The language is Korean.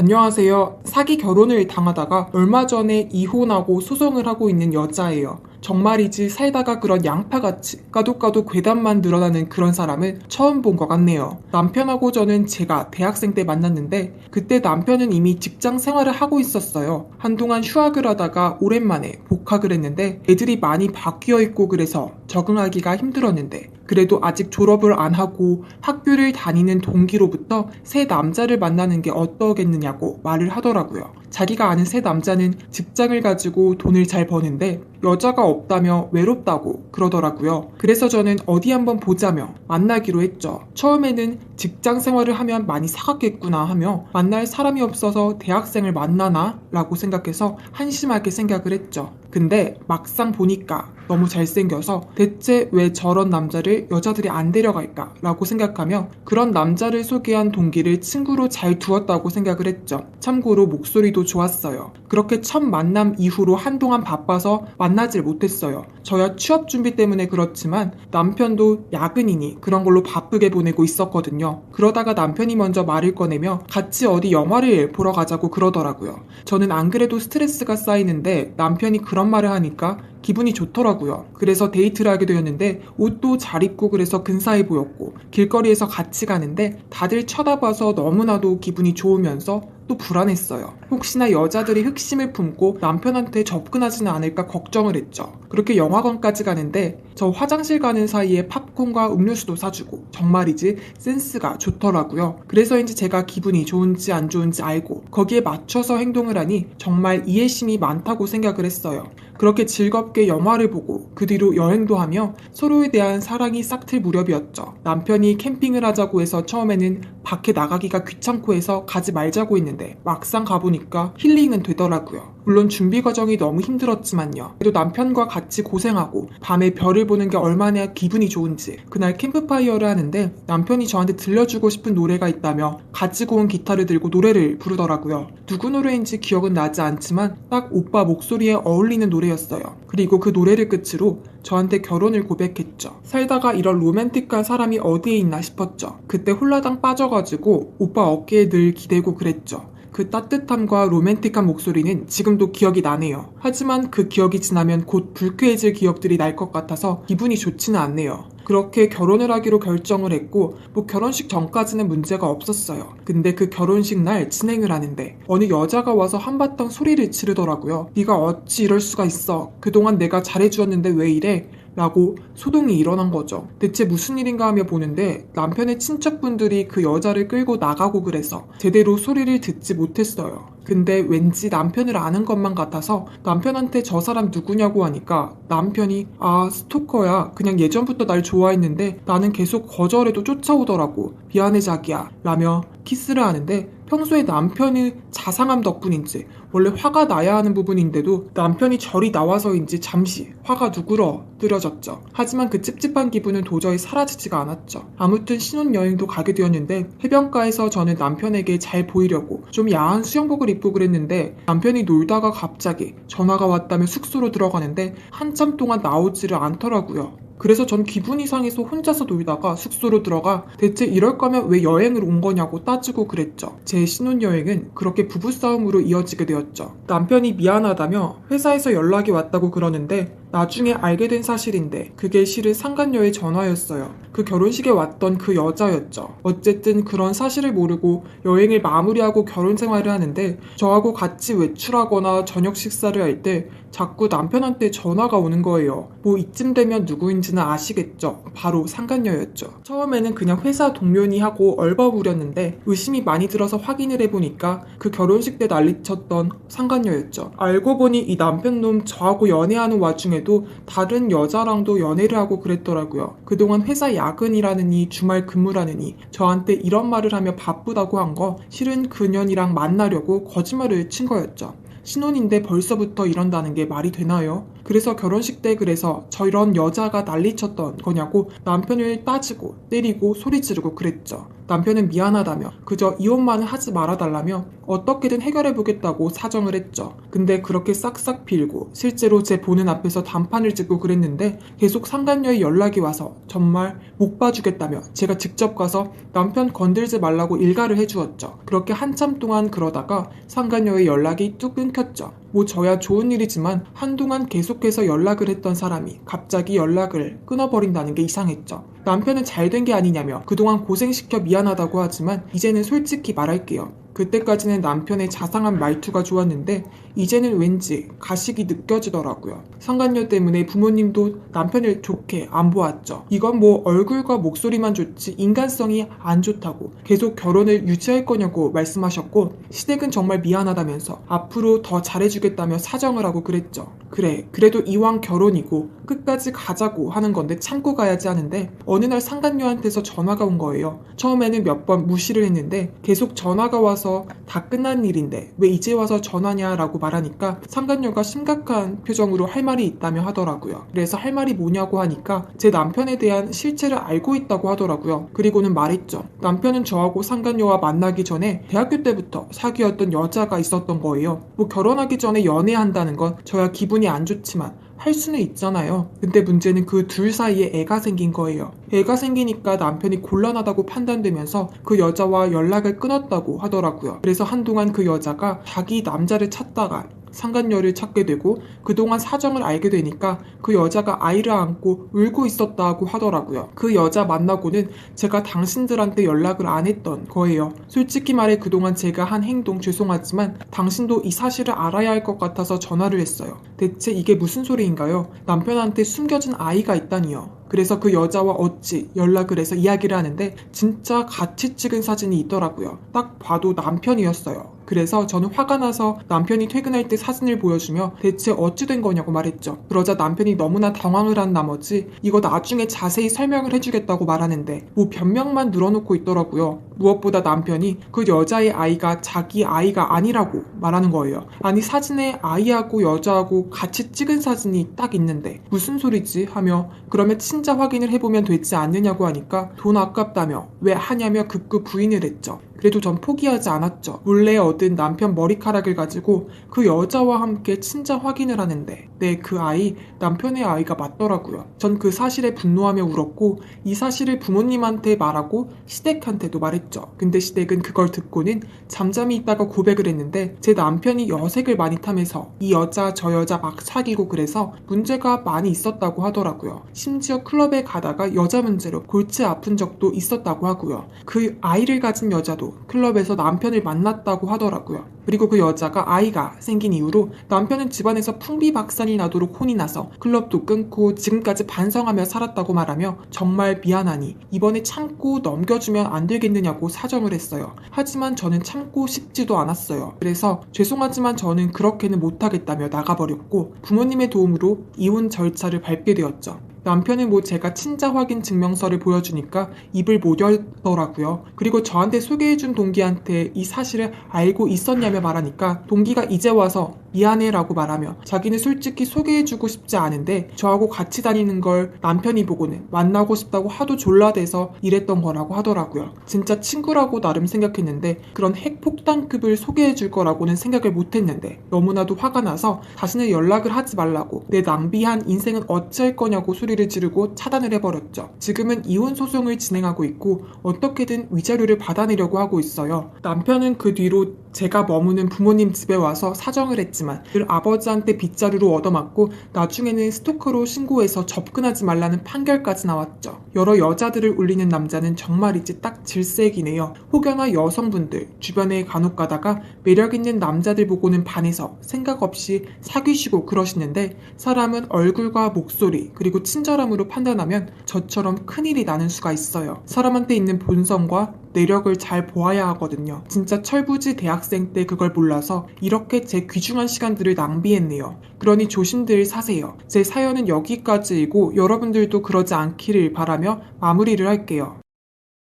안녕하세요. 사기 결혼을 당하다가 얼마 전에 이혼하고 소송을 하고 있는 여자예요. 정말이지 살다가 그런 양파같이 까도 괴담만 늘어나는 그런 사람은 처음 본 것 같네요. 남편하고 저는 제가 대학생 때 만났는데 그때 남편은 이미 직장 생활을 하고 있었어요. 한동안 휴학을 하다가 오랜만에 복학을 했는데 애들이 많이 바뀌어 있고 그래서 적응하기가 힘들었는데 그래도 아직 졸업을 안 하고 학교를 다니는 동기로부터 새 남자를 만나는 게 어떠겠느냐고 말을 하더라고요. 자기가 아는 새 남자는 직장을 가지고 돈을 잘 버는데 여자가 없다며 외롭다고 그러더라고요. 그래서 저는 어디 한번 보자며 만나기로 했죠. 처음에는 직장 생활을 하면 많이 사갔겠구나 하며 만날 사람이 없어서 대학생을 만나나? 라고 생각해서 한심하게 생각을 했죠. 근데 막상 보니까 너무 잘생겨서 대체 왜 저런 남자를 여자들이 안 데려갈까? 라고 생각하며 그런 남자를 소개한 동기를 친구로 잘 두었다고 생각을 했죠. 참고로 목소리도 좋았어요. 그렇게 첫 만남 이후로 한동안 바빠서 만나질 못했어요. 저야 취업 준비 때문에 그렇지만 남편도 야근이니 그런 걸로 바쁘게 보내고 있었거든요. 그러다가 남편이 먼저 말을 꺼내며 같이 어디 영화를 보러 가자고 그러더라고요. 저는 안 그래도 스트레스가 쌓이는데 남편이 그런 말을 하니까 기분이 좋더라고요. 그래서 데이트를 하게 되었는데 옷도 잘 입고 그래서 근사해 보였고 길거리에서 같이 가는데 다들 쳐다봐서 너무나도 기분이 좋으면서 또 불안했어요. 혹시나 여자들이 흑심을 품고 남편한테 접근하지는 않을까 걱정을 했죠. 그렇게 영화관까지 가는데 저 화장실 가는 사이에 팝콘과 음료수도 사주고 정말이지 센스가 좋더라고요. 그래서인지 제가 기분이 좋은지 안 좋은지 알고 거기에 맞춰서 행동을 하니 정말 이해심이 많다고 생각을 했어요. 그렇게 즐겁게 영화를 보고 그 뒤로 여행도 하며 서로에 대한 사랑이 싹틀 무렵이었죠. 남편이 캠핑을 하자고 해서 처음에는 밖에 나가기가 귀찮고 해서 가지 말자고 했는데 막상 가보니까 힐링은 되더라고요. 물론 준비 과정이 너무 힘들었지만요. 그래도 남편과 같이 고생하고 밤에 별을 보는 게 얼마나 기분이 좋은지 그날 캠프파이어를 하는데 남편이 저한테 들려주고 싶은 노래가 있다며 가지고 온 기타를 들고 노래를 부르더라고요. 누구 노래인지 기억은 나지 않지만 딱 오빠 목소리에 어울리는 노래였어요. 그리고 그 노래를 끝으로 저한테 결혼을 고백했죠. 살다가 이런 로맨틱한 사람이 어디에 있나 싶었죠. 그때 홀라당 빠져가지고 오빠 어깨에 늘 기대고 그랬죠. 그 따뜻함과 로맨틱한 목소리는 지금도 기억이 나네요. 하지만 그 기억이 지나면 곧 불쾌해질 기억들이 날 것 같아서 기분이 좋지는 않네요. 그렇게 결혼을 하기로 결정을 했고 결혼식 전까지는 문제가 없었어요. 근데 그 결혼식 날 진행을 하는데 어느 여자가 와서 한바탕 소리를 지르더라고요. 네가 어찌 이럴 수가 있어. 그동안 내가 잘해주었는데 왜 이래? 라고 소동이 일어난 거죠. 대체 무슨 일인가 하며 보는데 남편의 친척분들이 그 여자를 끌고 나가고 그래서 제대로 소리를 듣지 못했어요. 근데 왠지 남편을 아는 것만 같아서 남편한테 저 사람 누구냐고 하니까 남편이 스토커야. 그냥 예전부터 날 좋아했는데 나는 계속 거절해도 쫓아오더라고. 미안해 자기야. 라며 키스를 하는데 평소에 남편의 자상함 덕분인지 원래 화가 나야 하는 부분인데도 남편이 저리 나와서인지 잠시 화가 누그러뜨려졌죠. 하지만 그 찝찝한 기분은 도저히 사라지지가 않았죠. 아무튼 신혼여행도 가게 되었는데 해변가에서 저는 남편에게 잘 보이려고 좀 야한 수영복을 입고 그랬는데 남편이 놀다가 갑자기 전화가 왔다며 숙소로 들어가는데 한참 동안 나오지를 않더라고요. 그래서 전 기분이 상해서 혼자서 놀다가 숙소로 들어가 대체 이럴 거면 왜 여행을 온 거냐고 따지고 그랬죠. 제 신혼여행은 그렇게 부부싸움으로 이어지게 되었죠. 남편이 미안하다며 회사에서 연락이 왔다고 그러는데 나중에 알게 된 사실인데 그게 실은 상간녀의 전화였어요. 그 결혼식에 왔던 그 여자였죠. 어쨌든 그런 사실을 모르고 여행을 마무리하고 결혼 생활을 하는데 저하고 같이 외출하거나 저녁 식사를 할 때 자꾸 남편한테 전화가 오는 거예요. 이쯤 되면 누구인지는 아시겠죠? 바로 상간녀였죠. 처음에는 그냥 회사 동료니 하고 얼버무렸는데 의심이 많이 들어서 확인을 해보니까 그 결혼식 때 난리쳤던 상간녀였죠. 알고 보니 이 남편놈 저하고 연애하는 와중에도 다른 여자랑도 연애를 하고 그랬더라고요. 그동안 회사 야근이라느니 주말 근무라느니 저한테 이런 말을 하며 바쁘다고 한 거 실은 그년이랑 만나려고 거짓말을 친 거였죠. 신혼인데 벌써부터 이런다는 게 말이 되나요? 그래서 결혼식 때 그래서 저런 여자가 난리쳤던 거냐고 남편을 따지고 때리고 소리 지르고 그랬죠. 남편은 미안하다며 그저 이혼만은 하지 말아달라며 어떻게든 해결해보겠다고 사정을 했죠. 근데 그렇게 싹싹 빌고 실제로 제 보는 앞에서 단판을 찍고 그랬는데 계속 상간녀의 연락이 와서 정말 못 봐주겠다며 제가 직접 가서 남편 건들지 말라고 일가를 해주었죠. 그렇게 한참 동안 그러다가 상간녀의 연락이 뚝 끊겼죠. 뭐 저야 좋은 일이지만 한동안 계속해서 연락을 했던 사람이 갑자기 연락을 끊어버린다는 게 이상했죠. 남편은 잘된 게 아니냐며 그동안 고생시켜 미안하다고 하지만 이제는 솔직히 말할게요. 그때까지는 남편의 자상한 말투가 좋았는데 이제는 왠지 가식이 느껴지더라고요. 상간녀 때문에 부모님도 남편을 좋게 안 보았죠. 이건 뭐 얼굴과 목소리만 좋지 인간성이 안 좋다고 계속 결혼을 유지할 거냐고 말씀하셨고 시댁은 정말 미안하다면서 앞으로 더 잘해주겠다며 사정을 하고 그랬죠. 그래도 이왕 결혼이고 끝까지 가자고 하는 건데 참고 가야지 하는데 어느 날 상간녀한테서 전화가 온 거예요. 처음에는 몇 번 무시를 했는데 계속 전화가 와서 다 끝난 일인데 왜 이제 와서 전화냐라고 말하니까 상간녀가 심각한 표정으로 할 말이 있다며 하더라고요. 그래서 할 말이 뭐냐고 하니까 제 남편에 대한 실체를 알고 있다고 하더라고요. 그리고는 말했죠. 남편은 저하고 상간녀와 만나기 전에 대학교 때부터 사귀었던 여자가 있었던 거예요. 뭐 결혼하기 전에 연애한다는 건 저야 기분이 안 좋지만 할 수는 있잖아요. 근데 문제는 그 둘 사이에 애가 생긴 거예요. 애가 생기니까 남편이 곤란하다고 판단되면서 그 여자와 연락을 끊었다고 하더라고요. 그래서 한동안 그 여자가 자기 남자를 찾다가 상간녀를 찾게 되고 그동안 사정을 알게 되니까 그 여자가 아이를 안고 울고 있었다고 하더라고요. 그 여자 만나고는 제가 당신들한테 연락을 안 했던 거예요. 솔직히 말해 그동안 제가 한 행동 죄송하지만 당신도 이 사실을 알아야 할 것 같아서 전화를 했어요. 대체 이게 무슨 소리인가요? 남편한테 숨겨진 아이가 있다니요. 그래서 그 여자와 어찌 연락을 해서 이야기를 하는데 진짜 같이 찍은 사진이 있더라고요. 딱 봐도 남편이었어요. 그래서 저는 화가 나서 남편이 퇴근할 때 사진을 보여주며 대체 어찌 된 거냐고 말했죠. 그러자 남편이 너무나 당황을 한 나머지 이거 나중에 자세히 설명을 해주겠다고 말하는데 뭐 변명만 늘어놓고 있더라고요. 무엇보다 남편이 그 여자의 아이가 자기 아이가 아니라고 말하는 거예요. 아니 사진에 아이하고 여자하고 같이 찍은 사진이 딱 있는데 무슨 소리지 하며 그러면 친자 확인을 해보면 되지 않느냐고 하니까 돈 아깝다며 왜 하냐며 급급 부인을 했죠. 그래도 전 포기하지 않았죠. 몰래 얻은 남편 머리카락을 가지고 그 여자와 함께 친자 확인을 하는데 그 아이 남편의 아이가 맞더라고요. 전 그 사실에 분노하며 울었고 이 사실을 부모님한테 말하고 시댁한테도 말했죠. 근데 시댁은 그걸 듣고는 잠잠히 있다가 고백을 했는데 제 남편이 여색을 많이 타면서 이 여자 저 여자 막 사귀고 그래서 문제가 많이 있었다고 하더라고요. 심지어 클럽에 가다가 여자 문제로 골치 아픈 적도 있었다고 하고요. 그 아이를 가진 여자도 클럽에서 남편을 만났다고 하더라고요. 그리고 그 여자가 아이가 생긴 이후로 남편은 집안에서 풍비박산이 나도록 혼이 나서 클럽도 끊고 지금까지 반성하며 살았다고 말하며 정말 미안하니 이번에 참고 넘겨주면 안 되겠느냐고 사정을 했어요. 하지만 저는 참고 싶지도 않았어요. 그래서 죄송하지만 저는 그렇게는 못하겠다며 나가버렸고 부모님의 도움으로 이혼 절차를 밟게 되었죠. 남편은 뭐 제가 친자 확인 증명서를 보여주니까 입을 못 열더라고요. 그리고 저한테 소개해준 동기한테 이 사실을 알고 있었냐며 말하니까 동기가 이제 와서 미안해라고 말하며 자기는 솔직히 소개해주고 싶지 않은데 저하고 같이 다니는 걸 남편이 보고는 만나고 싶다고 하도 졸라대서 이랬던 거라고 하더라고요. 진짜 친구라고 나름 생각했는데 그런 핵폭탄급을 소개해줄 거라고는 생각을 못했는데 너무나도 화가 나서 다시는 연락을 하지 말라고 내 낭비한 인생은 어찌할 거냐고 소리를 지르고 차단을 해버렸죠. 지금은 이혼 소송을 진행하고 있고 어떻게든 위자료를 받아내려고 하고 있어요. 남편은 그 뒤로 제가 머무는 부모님 집에 와서 사정을 했지만 늘 아버지한테 빗자루로 얻어맞고 나중에는 스토커로 신고해서 접근하지 말라는 판결까지 나왔죠. 여러 여자들을 울리는 남자는 정말이지 딱 질색이네요. 혹여나 여성분들 주변에 간혹 가다가 매력있는 남자들 보고는 반해서 생각 없이 사귀시고 그러시는데 사람은 얼굴과 목소리 그리고 친절함으로 판단하면 저처럼 큰일이 나는 수가 있어요. 사람한테 있는 본성과 내력을 잘 보아야 하거든요. 진짜 철부지 대학생 때 그걸 몰라서 이렇게 제 귀중한 시간들을 낭비했네요. 그러니 조심들 사세요. 제 사연은 여기까지이고 여러분들도 그러지 않기를 바라며 마무리를 할게요.